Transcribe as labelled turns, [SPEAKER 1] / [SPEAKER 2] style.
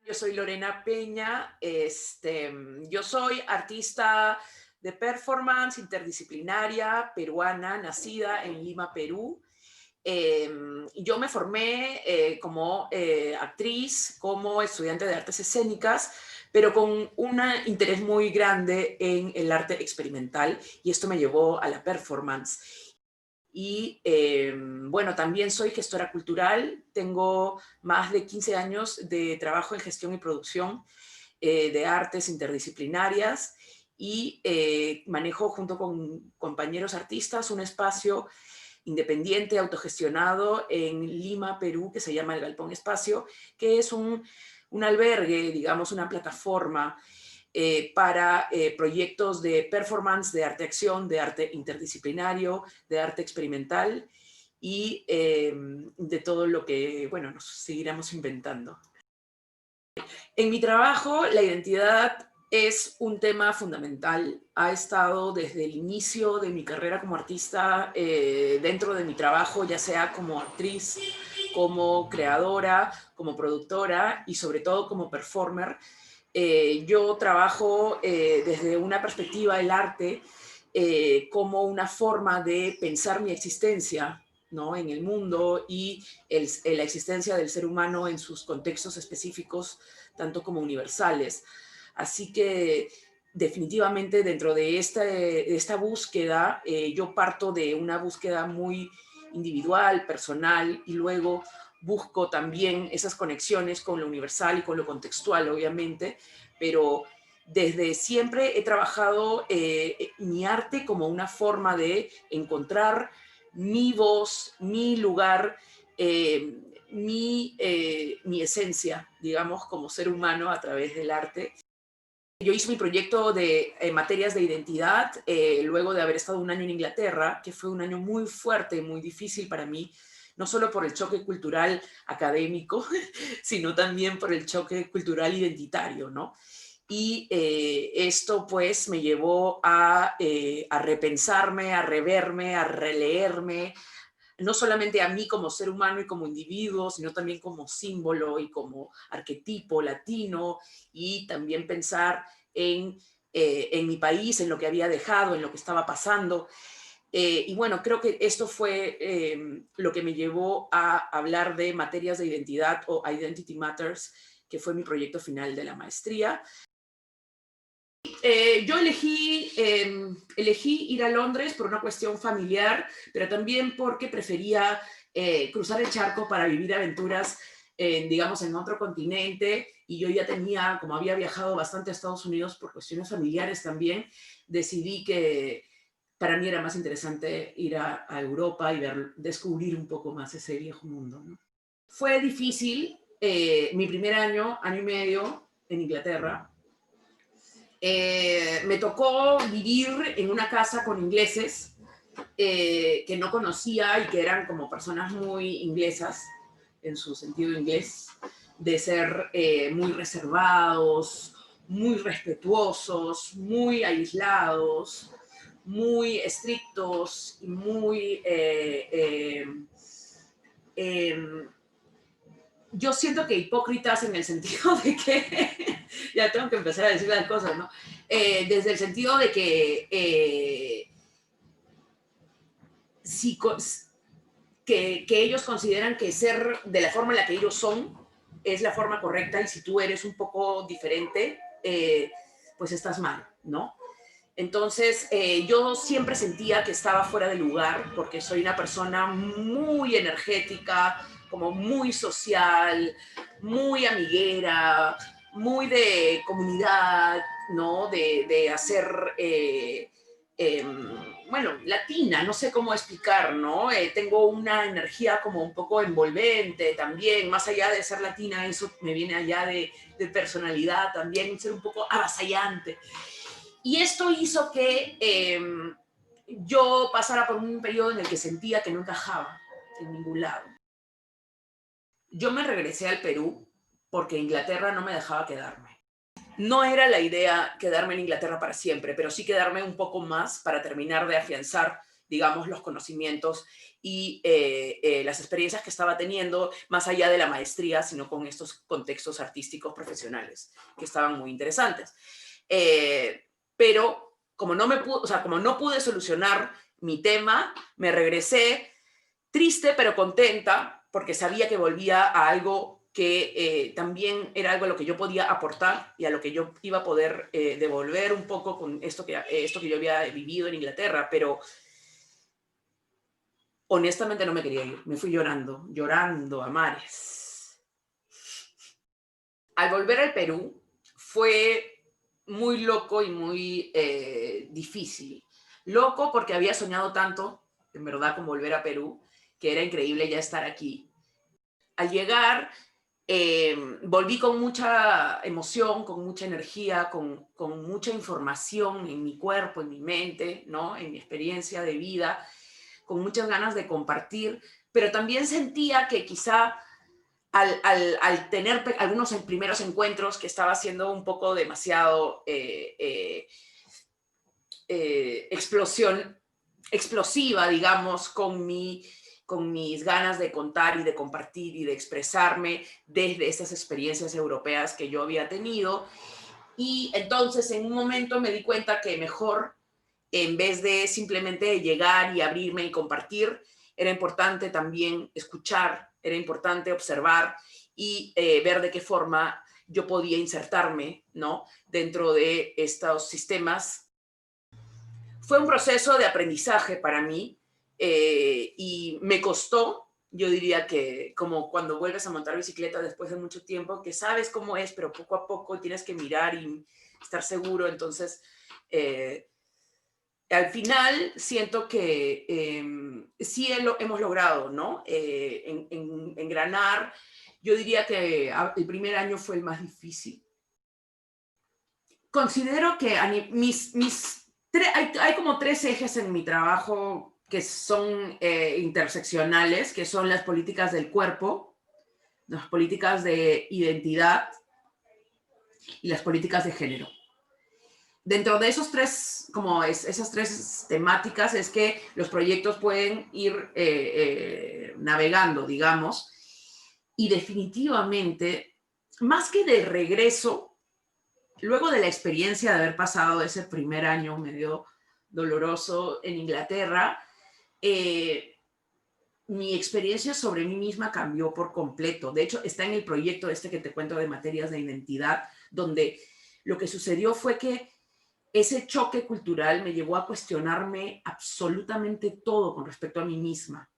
[SPEAKER 1] Yo soy Lorena Peña, yo soy artista de performance interdisciplinaria peruana, nacida en Lima, Perú. Yo me formé como actriz, como estudiante de artes escénicas, pero con un interés muy grande en el arte experimental, y esto me llevó a la performance. Y bueno, también soy gestora cultural, tengo más de 15 años de trabajo en gestión y producción de artes interdisciplinarias, y manejo junto con compañeros artistas un espacio independiente, autogestionado en Lima, Perú, que se llama El Galpón Espacio, que es un albergue, digamos, una plataforma para proyectos de performance, de arte acción, de arte interdisciplinario, de arte experimental y de todo lo que, bueno, nos seguiremos inventando. En mi trabajo, la identidad es un tema fundamental. Ha estado desde el inicio de mi carrera como artista dentro de mi trabajo, ya sea como actriz, como creadora, como productora y sobre todo como performer. Yo trabajo desde una perspectiva del arte como una forma de pensar mi existencia, ¿no?, en el mundo, y la existencia del ser humano en sus contextos específicos, tanto como universales. Así que definitivamente dentro de esta búsqueda, yo parto de una búsqueda muy individual, personal, y luego busco también esas conexiones con lo universal y con lo contextual, obviamente, pero desde siempre he trabajado mi arte como una forma de encontrar mi voz, mi lugar, mi esencia, digamos, como ser humano a través del arte. Yo hice mi proyecto de materias de identidad luego de haber estado un año en Inglaterra, que fue un año muy fuerte, muy difícil para mí, no solo por el choque cultural académico, sino también por el choque cultural identitario, ¿no? Y esto pues me llevó a repensarme, a reverme, a releerme, no solamente a mí como ser humano y como individuo, sino también como símbolo y como arquetipo latino, y también pensar en mi país, en lo que había dejado, en lo que estaba pasando. Y bueno, creo que esto fue lo que me llevó a hablar de materias de identidad o Identity Matters, que fue mi proyecto final de la maestría. Yo elegí ir a Londres por una cuestión familiar, pero también porque prefería cruzar el charco para vivir aventuras, digamos, en otro continente, y yo ya tenía, como había viajado bastante a Estados Unidos por cuestiones familiares también, decidí que para mí era más interesante ir a Europa y descubrir un poco más ese viejo mundo, ¿no? Fue difícil mi primer año y medio en Inglaterra. Me tocó vivir en una casa con ingleses que no conocía y que eran como personas muy inglesas, en su sentido inglés, de ser muy reservados, muy respetuosos, muy aislados, muy estrictos y muy... eh, yo siento que hipócritas en el sentido de que, ya tengo que empezar a decir las cosas, ¿no? Desde el sentido de que, si, que ellos consideran que ser de la forma en la que ellos son es la forma correcta, y si tú eres un poco diferente, pues estás mal, ¿no? Entonces, yo siempre sentía que estaba fuera de lugar porque soy una persona muy energética, como muy social, muy amiguera, muy de comunidad, ¿no? De hacer, eh, bueno, latina, no sé cómo explicar, ¿no? Tengo una energía como un poco envolvente también, más allá de ser latina, eso me viene allá de personalidad también, ser un poco avasallante. Y esto hizo que yo pasara por un periodo en el que sentía que no encajaba en ningún lado. Yo me regresé al Perú porque Inglaterra no me dejaba quedarme. No era la idea quedarme en Inglaterra para siempre, pero sí quedarme un poco más para terminar de afianzar digamos, los conocimientos y las experiencias que estaba teniendo, más allá de la maestría, sino con estos contextos artísticos profesionales, que estaban muy interesantes. Pero como no, o sea, como no pude solucionar mi tema, me regresé triste pero contenta, porque sabía que volvía a algo que también era algo a lo que yo podía aportar y a lo que yo iba a poder devolver un poco con esto que yo había vivido en Inglaterra, pero honestamente no me quería ir, me fui llorando, llorando a mares. Al volver al Perú fue muy loco y muy difícil. Loco porque había soñado tanto, en verdad, con volver a Perú, que era increíble ya estar aquí. Al llegar, volví con mucha emoción, con mucha energía, con mucha información en mi cuerpo, en mi mente, ¿no? En mi experiencia de vida, con muchas ganas de compartir, pero también sentía que quizá al tener algunos primeros encuentros que estaba siendo un poco demasiado explosiva, digamos, con mis ganas de contar y de compartir y de expresarme desde esas experiencias europeas que yo había tenido. Y entonces en un momento me di cuenta que mejor, en vez de simplemente llegar y abrirme y compartir, era importante también escuchar, era importante observar y ver de qué forma yo podía insertarme, ¿no? Dentro de estos sistemas. Fue un proceso de aprendizaje para mí y me costó, yo diría que como cuando vuelves a montar bicicleta después de mucho tiempo, que sabes cómo es, pero poco a poco tienes que mirar y estar seguro. Entonces, al final siento que sí hemos logrado, ¿no? Engranar. Yo diría que el primer año fue el más difícil. Considero que hay como tres ejes en mi trabajo que son interseccionales, que son las políticas del cuerpo, las políticas de identidad y las políticas de género. Dentro de esos tres, esas tres temáticas es que los proyectos pueden ir navegando, digamos, y definitivamente, más que del regreso, luego de la experiencia de haber pasado ese primer año medio doloroso en Inglaterra, mi experiencia sobre mí misma cambió por completo. De hecho, está en el proyecto este que te cuento de materias de identidad, donde lo que sucedió fue que ese choque cultural me llevó a cuestionarme absolutamente todo con respecto a mí misma.